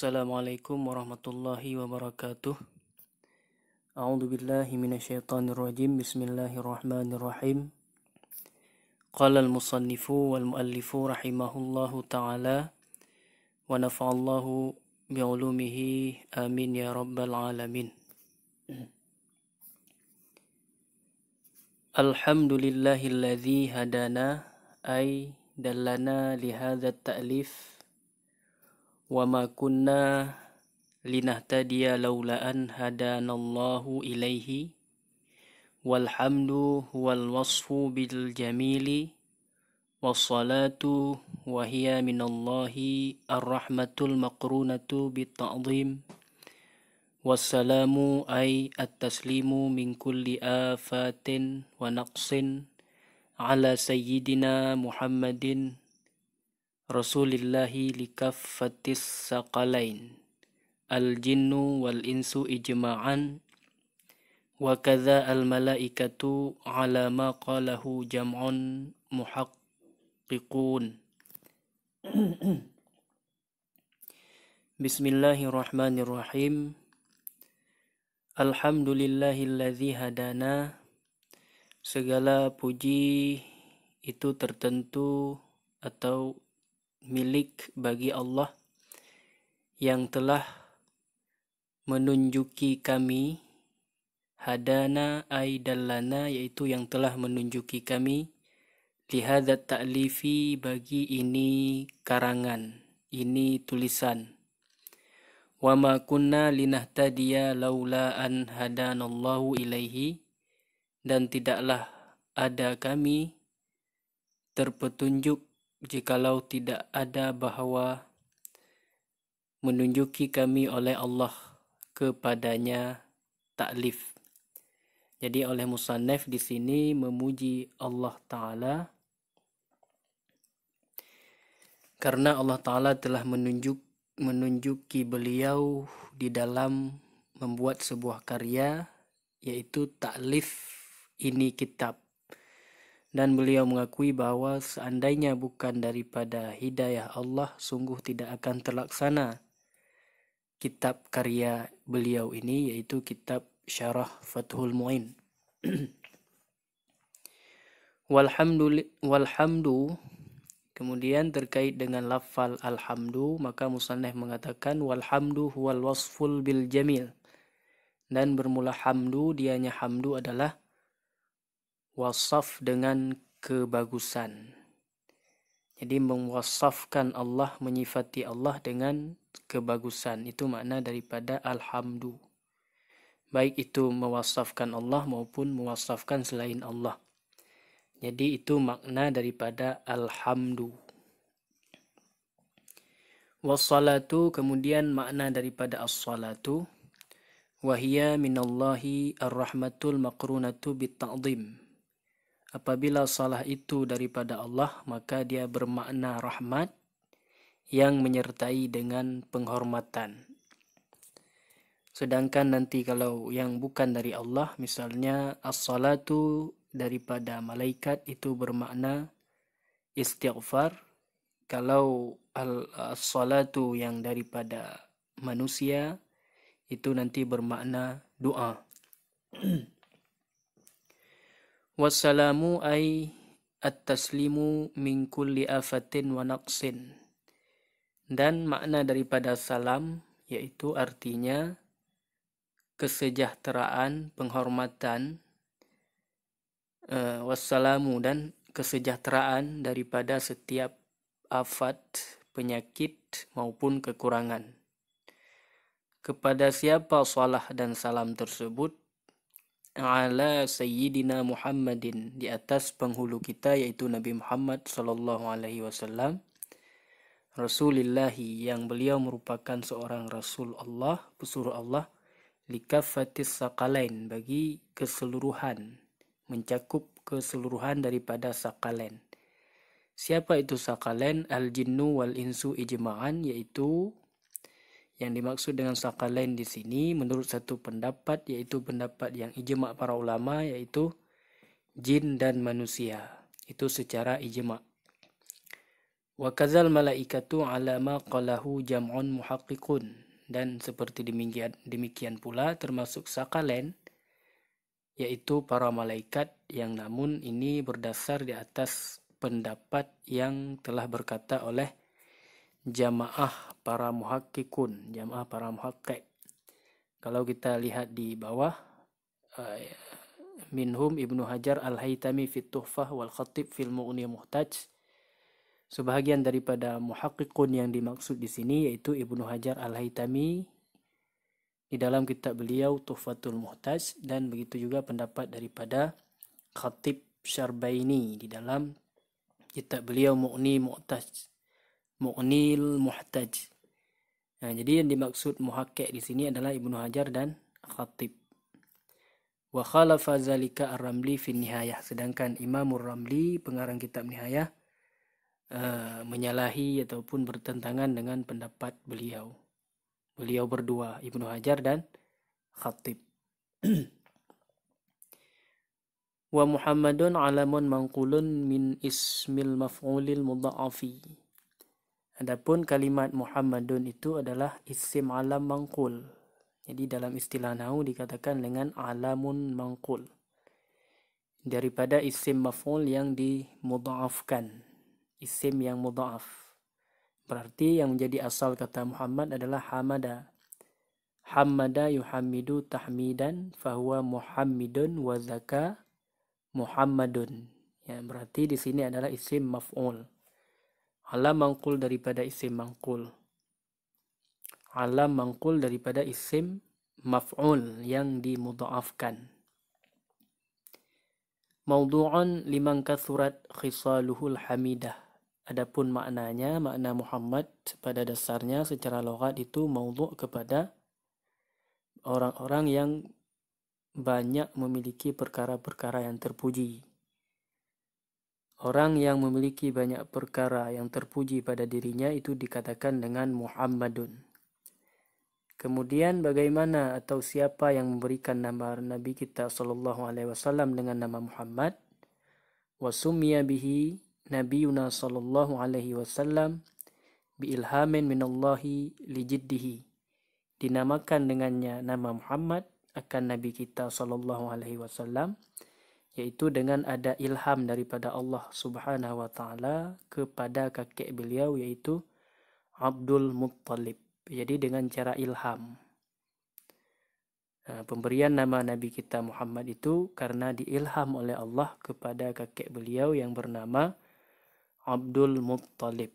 Assalamualaikum warahmatullahi wabarakatuh. A'udzu billahi minasyaitonir rajim. Bismillahirrahmanirrahim. Qala al-musannifu wal muallifu rahimahullahu ta'ala wa nafa'allahu bi'ulumihi amin ya rabbal alamin. Alhamdulillahilladzi hadana ay dallana li hadza at-ta'lif wa ma kunna linahtadiya laula an hadanallahu ilaihi walhamdu huwal wasfu bil jamili wassalatu wa hiya minallahi ar-rahmatul maqrunatu bit ta'zim wassalamu ay at-taslimu min kulli afatin wa naqsin ala sayyidina Muhammadin Rasulillahi likaffatis saqalain al-jinnu wal-insu ijma'an wa kadza al-malaikatu ala ma qalahu jam'un muhaqqiqun. Bismillahirrahmanirrahim. Alhamdulillahilladzi hadana. Segala puji itu tertentu atau milik bagi Allah yang telah menunjuki kami, hadana ay dallana, yaitu yang telah menunjuki kami, lihadzat ta'lifi, bagi ini karangan, ini tulisan. Wa ma kunna linahtadiya laula an hadanallahu ilaihi, dan tidaklah ada kami terpetunjuk jikalau tidak ada bahwa menunjuki kami oleh Allah kepadanya ta'lif. Jadi oleh musannaf di sini memuji Allah Ta'ala karena Allah Ta'ala telah menunjuki beliau di dalam membuat sebuah karya, yaitu ta'lif ini kitab. Dan beliau mengakui bahwa seandainya bukan daripada hidayah Allah, sungguh tidak akan terlaksana kitab karya beliau ini, yaitu kitab Syarah Fathul Mu'in. Walhamdu, kemudian terkait dengan lafal alhamdu, maka musannaf mengatakan walhamdu huwal wasful bil jamil. Dan bermula hamdu, dianya hamdu adalah wasaf dengan kebagusan. Jadi mewasafkan Allah, menyifati Allah dengan kebagusan. Itu makna daripada alhamdu. Baik itu mewasafkan Allah maupun mewasafkan selain Allah. Jadi itu makna daripada alhamdu. Wassalatu, kemudian makna daripada as-salatu. Wahia minallahi ar-rahmatul maqrunatu bit ta'zim. Apabila salah itu daripada Allah, maka dia bermakna rahmat yang menyertai dengan penghormatan. Sedangkan nanti kalau yang bukan dari Allah, misalnya as-salatu daripada malaikat, itu bermakna istighfar. Kalau as-salatu yang daripada manusia, itu nanti bermakna doa. Wassalamu ay at-taslimu min kulli afatin wa naqsin. Dan makna daripada salam, yaitu artinya kesejahteraan, penghormatan. Wassalamu, dan kesejahteraan daripada setiap afat, penyakit maupun kekurangan. Kepada siapa salah dan salam tersebut? Ala sayyidina Muhammadin, di atas penghulu kita yaitu Nabi Muhammad sallallahu alaihi wasallam, Rasulillahi, yang beliau merupakan seorang rasul Allah, pesuruh Allah, likaffatis saqalain, bagi keseluruhan, mencakup keseluruhan daripada saqalain. Siapa itu saqalain? Al-jinnu wal insu ijma'an, yaitu yang dimaksud dengan saqalain di sini menurut satu pendapat, yaitu pendapat yang ijma' para ulama, yaitu jin dan manusia. Itu secara ijma'. Wa kadzal malaikatu ala ma qalahu jam'un muhaqqiqun, dan seperti demikian pula termasuk sakalen, yaitu para malaikat, yang namun ini berdasar di atas pendapat yang telah berkata oleh jamaah para muhaqqiqun, jamaah para muhaqqiq. Kalau kita lihat di bawah, minhum Ibnu Hajar Al-Haytami fi Tuhfah wal Khatib fil Mughni Muhtaj. Sebahagian daripada muhaqqiqun yang dimaksud di sini yaitu Ibnu Hajar Al-Haytami di dalam kitab beliau Tuhfatul Muhtaj, dan begitu juga pendapat daripada Khatib Syarbaini di dalam kitab beliau Mu'nil Muhtaj. Nah, jadi yang dimaksud muhaqqiq di sini adalah Ibnu Hajar dan Khatib. Wa khalafa zalika Ar-Ramli fi Nihayah, sedangkan Imamur Ramli pengarang kitab Nihayah menyalahi ataupun bertentangan dengan pendapat beliau. Beliau berdua, Ibnu Hajar dan Khatib. Wa Muhammadun alamun manqulun min ismil maf'ulil mudha'afi. Adapun kalimat Muhammadun itu adalah isim alam manqul. Jadi dalam istilah nahwu dikatakan dengan alamun manqul, daripada isim maf'ul yang dimudha'afkan. Isim yang mudha'af. Berarti yang menjadi asal kata Muhammad adalah hamada. Hamada yuhammidu tahmidan fahuwa muhammidun wa zaka Muhammadun. Ya, berarti di sini adalah isim maf'ul. Alam mangkul daripada isim mangkul. Alam mangkul daripada isim maf'ul yang dimudha'afkan. Mawdu'an liman kathurat khisaluhul hamidah. Adapun maknanya, makna Muhammad pada dasarnya secara lughat itu maudhu' kepada orang-orang yang banyak memiliki perkara-perkara yang terpuji. Orang yang memiliki banyak perkara yang terpuji pada dirinya itu dikatakan dengan Muhammadun. Kemudian bagaimana atau siapa yang memberikan nama Nabi kita sallallahu alaihi wasallam dengan nama Muhammad? Wa summiya bihi Nabiyuna sallallahu alaihi wasallam bi ilhamin minallahi li jiddihi. Dinamakan dengannya nama Muhammad akan Nabi kita sallallahu alaihi wasallam, yaitu dengan ada ilham daripada Allah Subhanahu wa taala kepada kakek beliau yaitu Abdul Muttalib. Jadi dengan cara ilham. Pemberian nama Nabi kita Muhammad itu karena diilham oleh Allah kepada kakek beliau yang bernama Abdul Muttalib.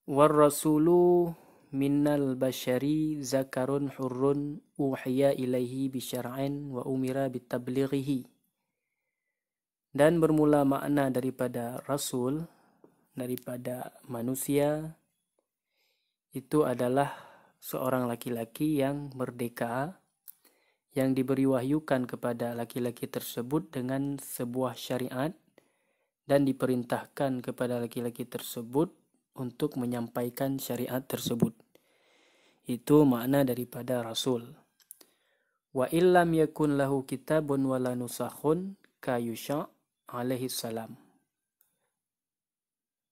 War rasulu minnal bashari zakarun hurrun uhiya ilaihi bisyar'in wa umira bitablighihi. Dan bermula makna daripada rasul, daripada manusia, itu adalah seorang laki-laki yang merdeka, yang diberi wahyukan kepada laki-laki tersebut dengan sebuah syariat, dan diperintahkan kepada laki-laki tersebut untuk menyampaikan syariat tersebut. Itu makna daripada rasul. Wa illam yakun lahu kitabun wala nusakhun ka Yusha alaihi salam.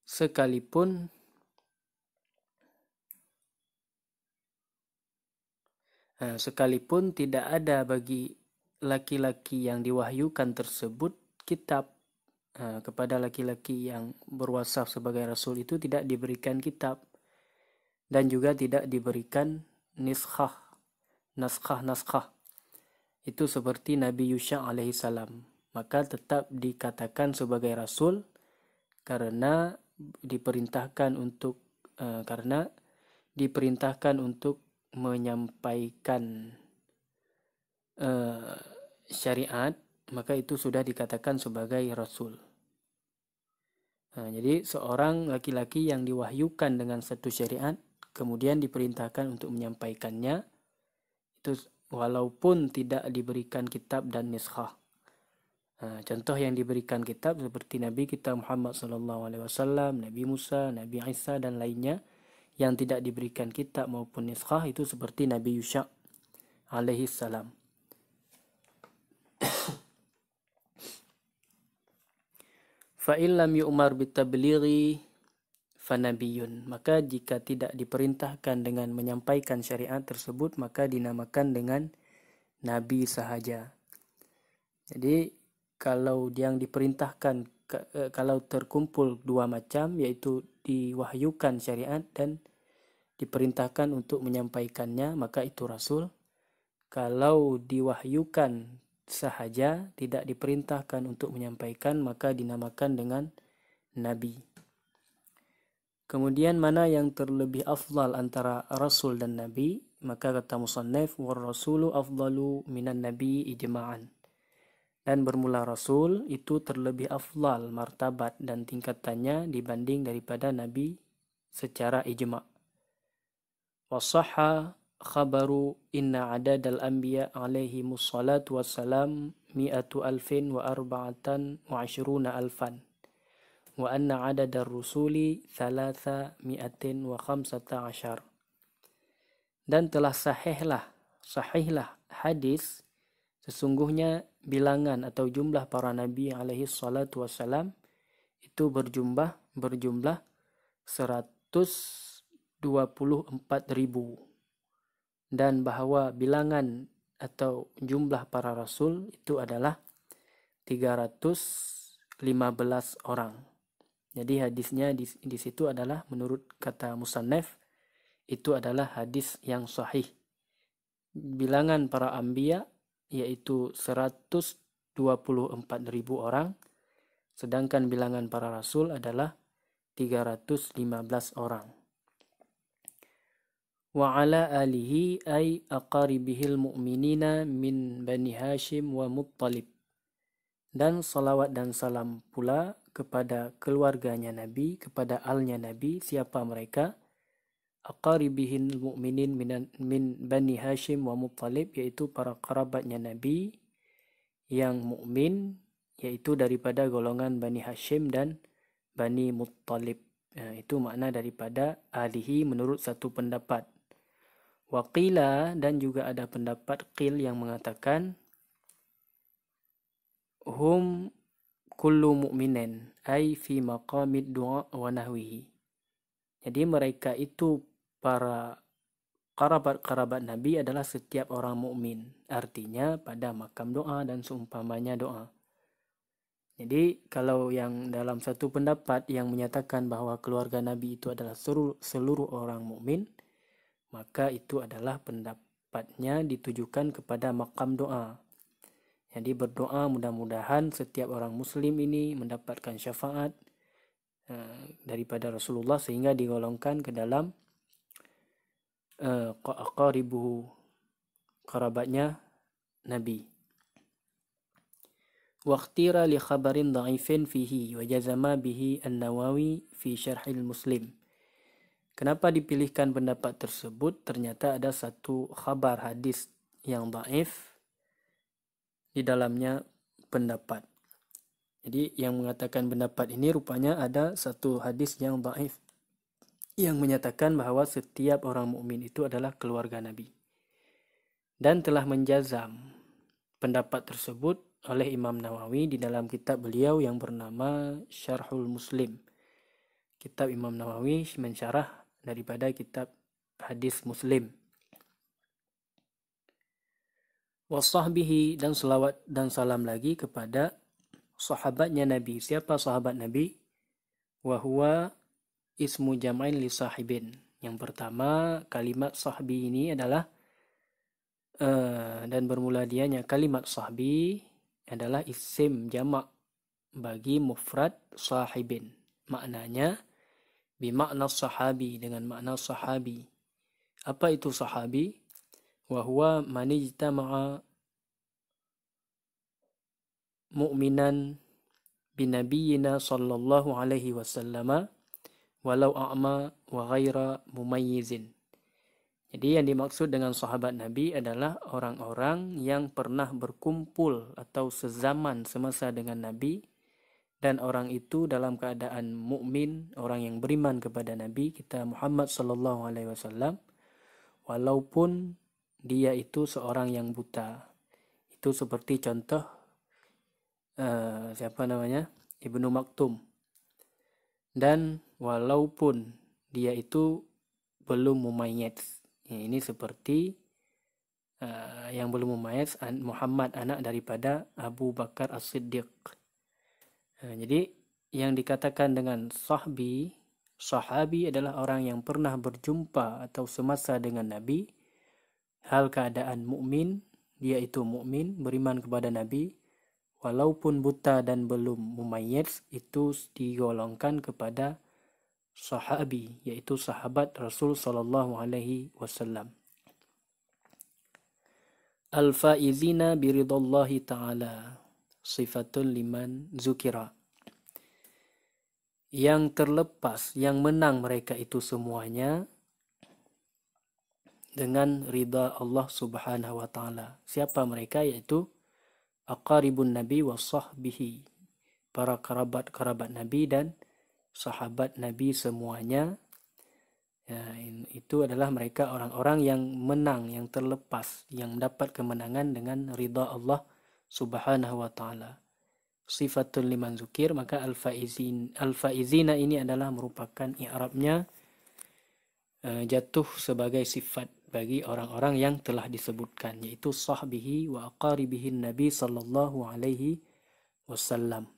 Sekalipun tidak ada bagi laki-laki yang diwahyukan tersebut kitab, kepada laki-laki yang berwasaf sebagai rasul itu tidak diberikan kitab, dan juga tidak diberikan naskah. Itu seperti Nabi Yusha alaihi salam, maka tetap dikatakan sebagai rasul karena diperintahkan untuk menyampaikan syariat, maka itu sudah dikatakan sebagai rasul. Jadi seorang laki-laki yang diwahyukan dengan satu syariat kemudian diperintahkan untuk menyampaikannya, itu walaupun tidak diberikan kitab dan niskhah. Contoh yang diberikan kitab seperti Nabi kita Muhammad SAW, Nabi Musa, Nabi Isa dan lainnya. Yang tidak diberikan kitab maupun niskhah itu seperti Nabi Yusha alaihi salam. fa in lam yu'mar bitablighi fanabiyun, maka jika tidak diperintahkan dengan menyampaikan syariat tersebut maka dinamakan dengan nabi sahaja. Jadi kalau yang diperintahkan, kalau terkumpul dua macam, yaitu diwahyukan syariat dan diperintahkan untuk menyampaikannya, maka itu rasul. Kalau diwahyukan sahaja, tidak diperintahkan untuk menyampaikan, maka dinamakan dengan nabi. Kemudian mana yang terlebih afdal antara rasul dan nabi? Maka kata musannif, war rasulu afdalu minan nabi ijma'an. Dan bermula rasul itu terlebih afdal martabat dan tingkatannya dibanding daripada nabi secara ijma'. Wasahha khabaru inna adadal anbiya alaihi mussalatu wassalam mi'atu alfin wa arba'atan wa ashruna alfan. Wa anna adadar rusuli thalatha mi'atin wa khamsata ashar. Dan telah sahihlah hadis sesungguhnya bilangan atau jumlah para nabi alaihi salatu wassalam itu berjumlah 124.000, dan bahwa bilangan atau jumlah para rasul itu adalah 315 orang. Jadi hadisnya di situ adalah menurut kata musannif itu adalah hadis yang sahih. Bilangan para anbiya yaitu 124.000 orang, sedangkan bilangan para rasul adalah 315 orang. Wa ala alihi ay aqaribihil mu'minina min Bani Hashim wa Muttalib. Dan salawat dan salam pula kepada keluarganya Nabi, kepada alnya Nabi. Siapa mereka? Aqaribihin mu'minin min Bani Hashim wa Muttalib, yaitu para kerabatnya Nabi yang mukmin, yaitu daripada golongan Bani Hashim dan Bani Muttalib. Itu makna daripada alihi menurut satu pendapat. Waqila, dan juga ada pendapat qil yang mengatakan hum kullu mu'minin ay fi maqamid du'a wa nahwihi. Jadi mereka itu para kerabat Nabi adalah setiap orang mukmin, artinya pada makam doa dan seumpamanya doa. Jadi kalau yang dalam satu pendapat yang menyatakan bahwa keluarga Nabi itu adalah seluruh orang mukmin, maka itu adalah pendapatnya ditujukan kepada makam doa. Jadi berdoa mudah-mudahan setiap orang muslim ini mendapatkan syafaat daripada Rasulullah sehingga digolongkan ke dalam aqaribuhu, kerabatnya Nabi. Waqtira li khabarin dha'ifin fihi wa jazama bihi an-Nawawi fi syarhil Muslim. Kenapa dipilihkan pendapat tersebut? Ternyata ada satu khabar hadis yang dhaif di dalamnya pendapat. Jadi yang mengatakan pendapat ini rupanya ada satu hadis yang dhaif yang menyatakan bahwa setiap orang mukmin itu adalah keluarga Nabi. Dan telah menjazam pendapat tersebut oleh Imam Nawawi di dalam kitab beliau yang bernama Syarhul Muslim. Kitab Imam Nawawi mensyarah daripada kitab hadis Muslim. Wasahbihi, dan selawat dan salam lagi kepada sahabatnya Nabi. Siapa sahabat Nabi? Wahuwa ismu jam'in li sahibin. Yang pertama, kalimat sahbi ini adalah dan bermula dianya kalimat sahbi adalah isim jamak bagi mufrad sahibin. Maknanya bimakna sahabi, dengan makna sahabi. Apa itu sahabi? Wahuwa manijtama'a mu'minan binabiyina sallallahu alaihi wasallama walau a'ma wa ghaira mumayyizin. Jadi yang dimaksud dengan sahabat Nabi adalah orang-orang yang pernah berkumpul atau sezaman semasa dengan Nabi, dan orang itu dalam keadaan mukmin, orang yang beriman kepada Nabi kita Muhammad sallallahu alaihi wasallam, walaupun dia itu seorang yang buta. Itu seperti contoh siapa namanya? Ibnu Maktum. Dan walaupun dia itu belum mumayyiz, ini seperti yang belum mumayyiz Muhammad anak daripada Abu Bakar As-Siddiq. Jadi yang dikatakan dengan sahabi adalah orang yang pernah berjumpa atau semasa dengan Nabi, hal keadaan mukmin, dia itu mukmin, beriman kepada Nabi, walaupun buta dan belum mumayyiz, itu digolongkan kepada sahabi, yaitu sahabat Rasul sallallahu alaihi wasallam. Al-faizina biridallahi ta'ala, sifatun liman zukira. Yang terlepas, yang menang mereka itu semuanya dengan ridha Allah subhanahu wa ta'ala. Siapa mereka? Yaitu aqaribun Nabi wa sahbihi, para kerabat Nabi dan sahabat Nabi semuanya. Ya, itu adalah mereka orang-orang yang menang, yang terlepas, yang mendapat kemenangan dengan ridha Allah subhanahu wa ta'ala. Sifatul liman zukir, maka al-faizina ini adalah merupakan i'rabnya jatuh sebagai sifat bagi orang-orang yang telah disebutkan, yaitu sahbihi wa aqaribihin Nabi sallallahu alaihi wasallam.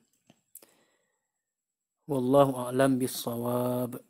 Wallahu a'lam bis-shawab.